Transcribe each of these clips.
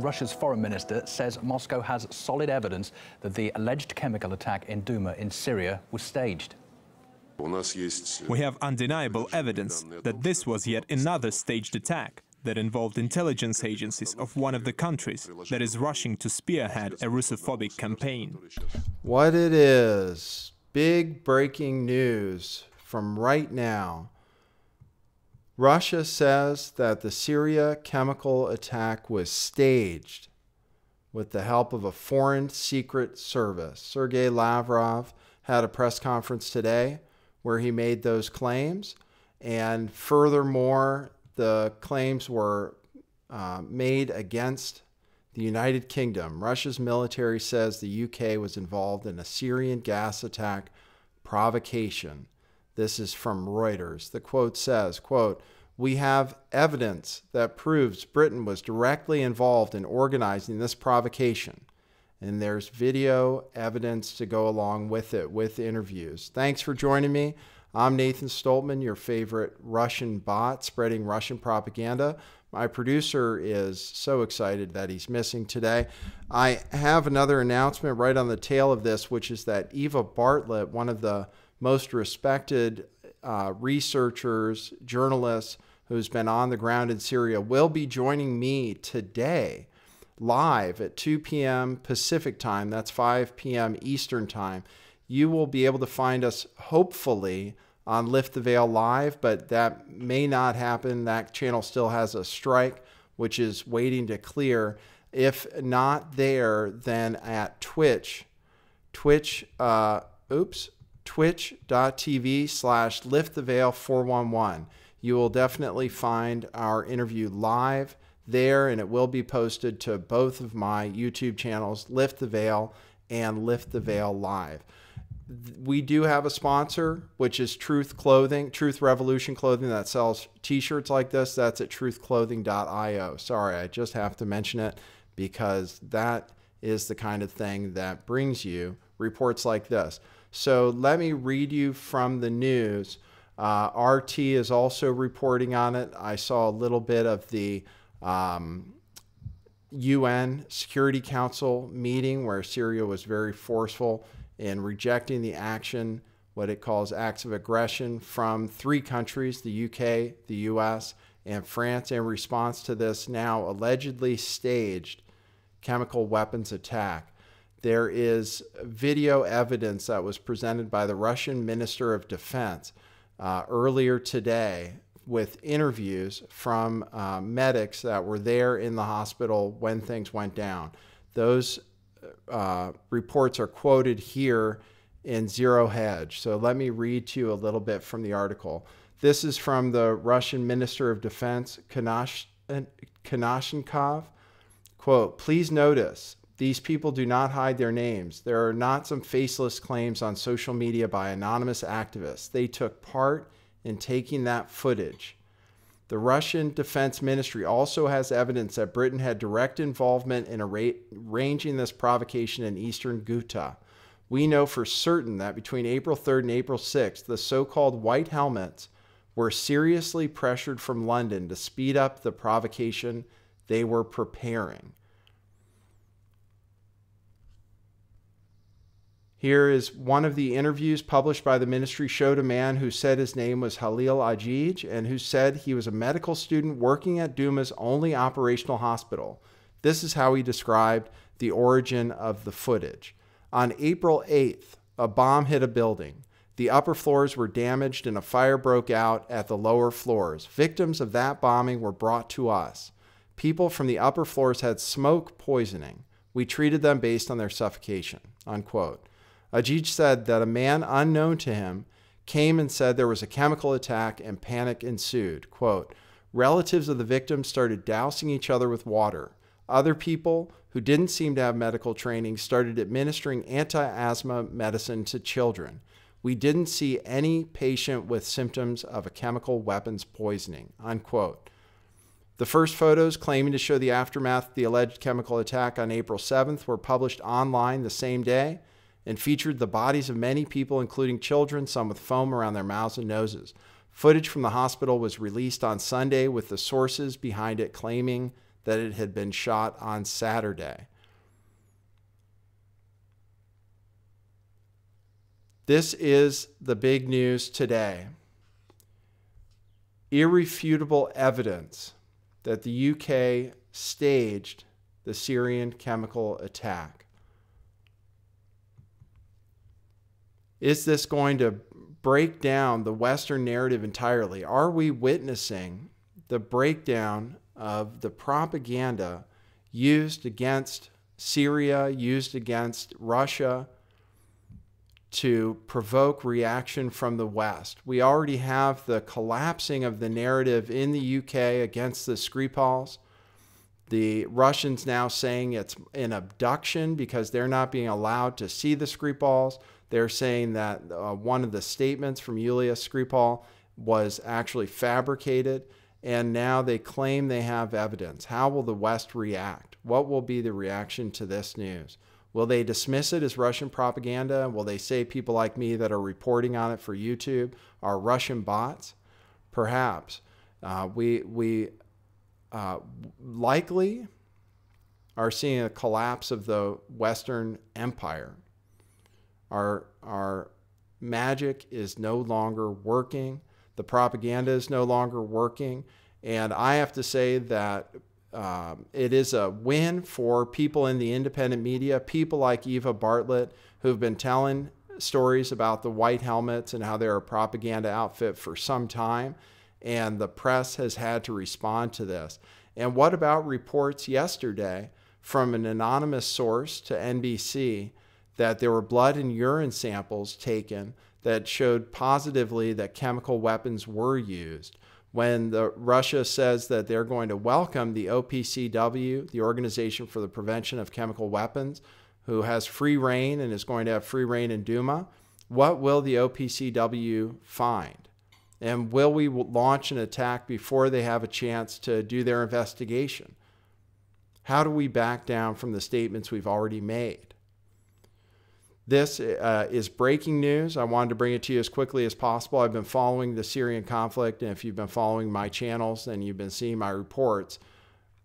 Russia's foreign minister says Moscow has solid evidence that the alleged chemical attack in Duma in Syria was staged. We have undeniable evidence that this was yet another staged attack that involved intelligence agencies of one of the countries that is rushing to spearhead a Russophobic campaign. What it is, big breaking news from right now. Russia says that the Syria chemical attack was staged with the help of a foreign secret service. Sergei Lavrov had a press conference today where he made those claims, and furthermore, the claims were made against the United Kingdom. Russia's military says the UK was involved in a Syrian gas attack provocation. This is from Reuters. The quote says, quote, "We have evidence that proves Britain was directly involved in organizing this provocation." And there's video evidence to go along with it, with interviews. Thanks for joining me. I'm Nathan Stoltman, your favorite Russian bot spreading Russian propaganda. My producer is so excited that he's missing today. I have another announcement right on the tail of this, which is that Eva Bartlett, one of the most respected researchers, journalists who's been on the ground in Syria, will be joining me today live at 2 p.m. Pacific time. That's 5 p.m. Eastern time. You will be able to find us hopefully on Lift the Veil Live, but that may not happen. That channel still has a strike, which is waiting to clear. If not there, then at Twitch, twitch.tv/lifttheveil411. You will definitely find our interview live there, and it will be posted to both of my YouTube channels, Lift the Veil and Lift the Veil Live. We do have a sponsor, which is Truth Clothing, Truth Revolution Clothing, that sells t-shirts like this. That's at truthclothing.io. Sorry, I just have to mention it because that is the kind of thing that brings you reports like this. So let me read you from the news. RT is also reporting on it. I saw a little bit of the UN Security Council meeting where Syria was very forceful in rejecting the action, what it calls acts of aggression from 3 countries, the UK, the US, and France, in response to this now allegedly staged chemical weapons attack. There is video evidence that was presented by the Russian Minister of Defense earlier today with interviews from medics that were there in the hospital when things went down. Those reports are quoted here in Zero Hedge. So let me read to you a little bit from the article. This is from the Russian Minister of Defense, Konashenkov. Quote, "Please notice, these people do not hide their names. There are not some faceless claims on social media by anonymous activists. They took part in taking that footage. The Russian Defense Ministry also has evidence that Britain had direct involvement in arranging this provocation in eastern Ghouta. We know for certain that between April 3rd and April 6th, the so-called White Helmets were seriously pressured from London to speed up the provocation they were preparing." Here is one of the interviews published by the ministry, showed a man who said his name was Halil Ajij and who said he was a medical student working at Duma's only operational hospital. This is how he described the origin of the footage. On April 8th, a bomb hit a building. The upper floors were damaged and a fire broke out at the lower floors. Victims of that bombing were brought to us. People from the upper floors had smoke poisoning. We treated them based on their suffocation," unquote. Ajij said that a man unknown to him came and said there was a chemical attack and panic ensued. Quote, "Relatives of the victims started dousing each other with water. Other people who didn't seem to have medical training started administering anti-asthma medicine to children. We didn't see any patient with symptoms of a chemical weapons poisoning," unquote. The first photos claiming to show the aftermath of the alleged chemical attack on April 7th were published online the same day and featured the bodies of many people, including children, some with foam around their mouths and noses. Footage from the hospital was released on Sunday, with the sources behind it claiming that it had been shot on Saturday. This is the big news today. Irrefutable evidence that the UK staged the Syrian chemical attack. Is this going to break down the Western narrative entirely? Are we witnessing the breakdown of the propaganda used against Syria, used against Russia, to provoke reaction from the West? We already have the collapsing of the narrative in the UK against the Skripals. The Russians now saying it's an abduction because they're not being allowed to see the Skripals. They're saying that one of the statements from Yulia Skripal was actually fabricated, and now they claim they have evidence. How will the West react? What will be the reaction to this news? Will they dismiss it as Russian propaganda? Will they say people like me that are reporting on it for YouTube are Russian bots? Perhaps. We likely are seeing a collapse of the Western empire. Our magic is no longer working. The propaganda is no longer working. And I have to say that it is a win for people in the independent media, people like Eva Bartlett, who've been telling stories about the white helmets and how they're a propaganda outfit for some time. And the press has had to respond to this. And what about reports yesterday from an anonymous source to NBC that there were blood and urine samples taken that showed positively that chemical weapons were used? When Russia says that they're going to welcome the OPCW, the Organization for the Prevention of Chemical Weapons, who has free reign and is going to have free reign in Duma, what will the OPCW find? And will we launch an attack before they have a chance to do their investigation? How do we back down from the statements we've already made? This is breaking news. I wanted to bring it to you as quickly as possible. I've been following the Syrian conflict, and if you've been following my channels, then you've been seeing my reports,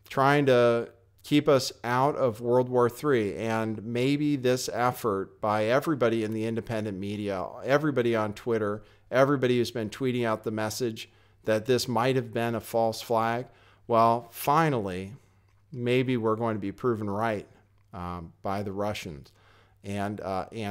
trying to keep us out of World War III. And maybe this effort by everybody in the independent media, everybody on Twitter, everybody who's been tweeting out the message that this might have been a false flag, well, finally, maybe we're going to be proven right by the Russians and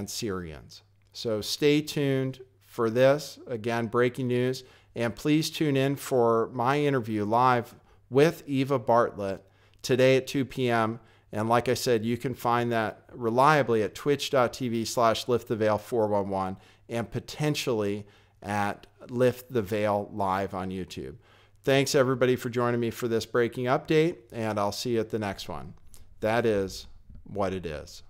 Syrians. So stay tuned for this. Again, breaking news. And please tune in for my interview live with Eva Bartlett today at 2 p.m. And like I said, you can find that reliably at twitch.tv/lifttheveil411 and potentially at Lift the Veil Live on YouTube. Thanks everybody for joining me for this breaking update, and I'll see you at the next one. That is what it is.